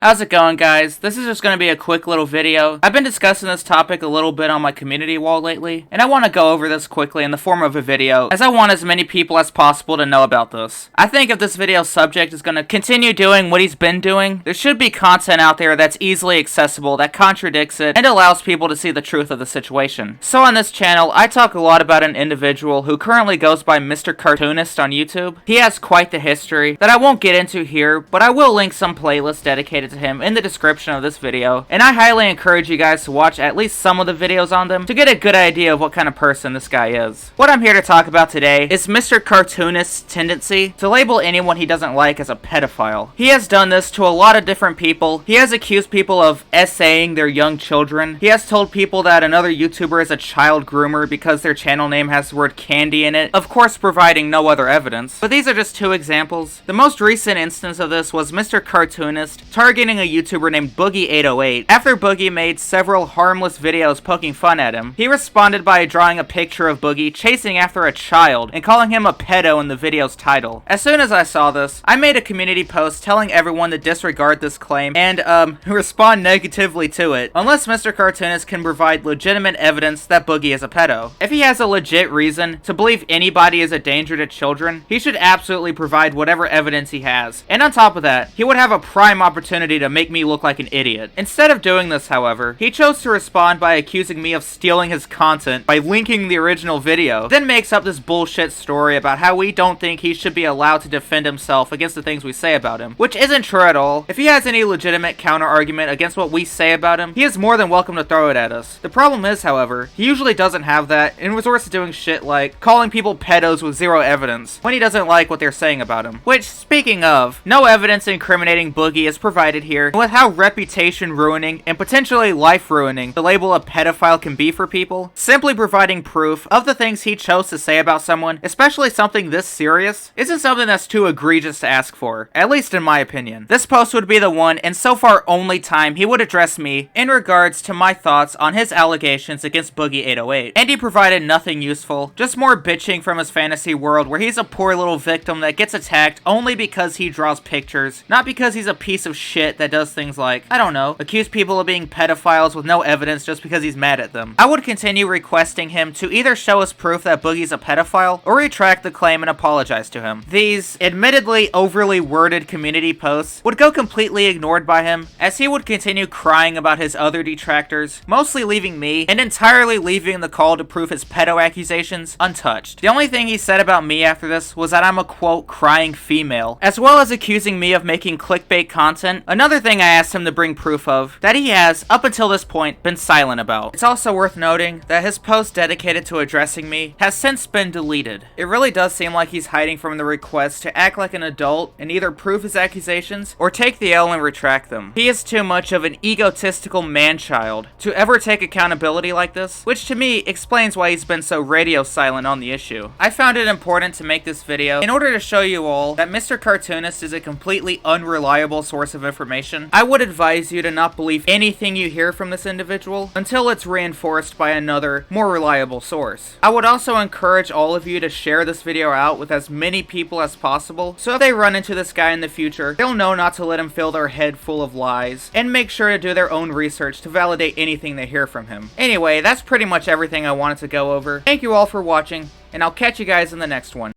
How's it going, guys? This is just going to be a quick little video. I've been discussing this topic a little bit on my community wall lately, and I want to go over this quickly in the form of a video, as I want as many people as possible to know about this. I think if this video's subject is going to continue doing what he's been doing, there should be content out there that's easily accessible, that contradicts it, and allows people to see the truth of the situation. So on this channel, I talk a lot about an individual who currently goes by Mr. Cartoonist on YouTube. He has quite the history that I won't get into here, but I will link some playlists dedicated to him in the description of this video, and I highly encourage you guys to watch at least some of the videos on them to get a good idea of what kind of person this guy is. What I'm here to talk about today is Mr. Cartoonist's tendency to label anyone he doesn't like as a pedophile. He has done this to a lot of different people. He has accused people of essaying their young children. He has told people that another YouTuber is a child groomer because their channel name has the word candy in it, of course providing no other evidence. But these are just two examples. The most recent instance of this was Mr. Cartoonist targeting a YouTuber named Boogie808. After Boogie made several harmless videos poking fun at him, he responded by drawing a picture of Boogie chasing after a child and calling him a pedo in the video's title. As soon as I saw this, I made a community post telling everyone to disregard this claim and, respond negatively to it, unless Mr. Cartoonist can provide legitimate evidence that Boogie is a pedo. If he has a legit reason to believe anybody is a danger to children, he should absolutely provide whatever evidence he has. And on top of that, he would have a prime opportunity to make me look like an idiot. Instead of doing this, however, he chose to respond by accusing me of stealing his content by linking the original video, then makes up this bullshit story about how we don't think he should be allowed to defend himself against the things we say about him, which isn't true at all. If he has any legitimate counter-argument against what we say about him, he is more than welcome to throw it at us. The problem is, however, he usually doesn't have that and resorts to doing shit like calling people pedos with zero evidence when he doesn't like what they're saying about him. Which, speaking of, no evidence incriminating Boogie is provided here. With how reputation ruining and potentially life ruining the label of pedophile can be for people, simply providing proof of the things he chose to say about someone, especially something this serious, isn't something that's too egregious to ask for, at least in my opinion. This post would be the one and so far only time he would address me in regards to my thoughts on his allegations against Boogie808, and he provided nothing useful, just more bitching from his fantasy world where he's a poor little victim that gets attacked only because he draws pictures, not because he's a piece of shit that does things like, I don't know, accuse people of being pedophiles with no evidence just because he's mad at them. I would continue requesting him to either show us proof that Boogie's a pedophile or retract the claim and apologize to him. These, admittedly overly worded community posts would go completely ignored by him, as he would continue crying about his other detractors, mostly leaving me and entirely leaving the call to prove his pedo accusations untouched. The only thing he said about me after this was that I'm a quote crying female, as well as accusing me of making clickbait content, another thing I asked him to bring proof of that he has, up until this point, been silent about. It's also worth noting that his post dedicated to addressing me has since been deleted. It really does seem like he's hiding from the request to act like an adult and either prove his accusations or take the L and retract them. He is too much of an egotistical man-child to ever take accountability like this, which to me explains why he's been so radio silent on the issue. I found it important to make this video in order to show you all that Mr. Cartoonist is a completely unreliable source of information. I would advise you to not believe anything you hear from this individual until it's reinforced by another, more reliable source. I would also encourage all of you to share this video out with as many people as possible, so if they run into this guy in the future, they'll know not to let him fill their head full of lies, and make sure to do their own research to validate anything they hear from him. Anyway, that's pretty much everything I wanted to go over. Thank you all for watching, and I'll catch you guys in the next one.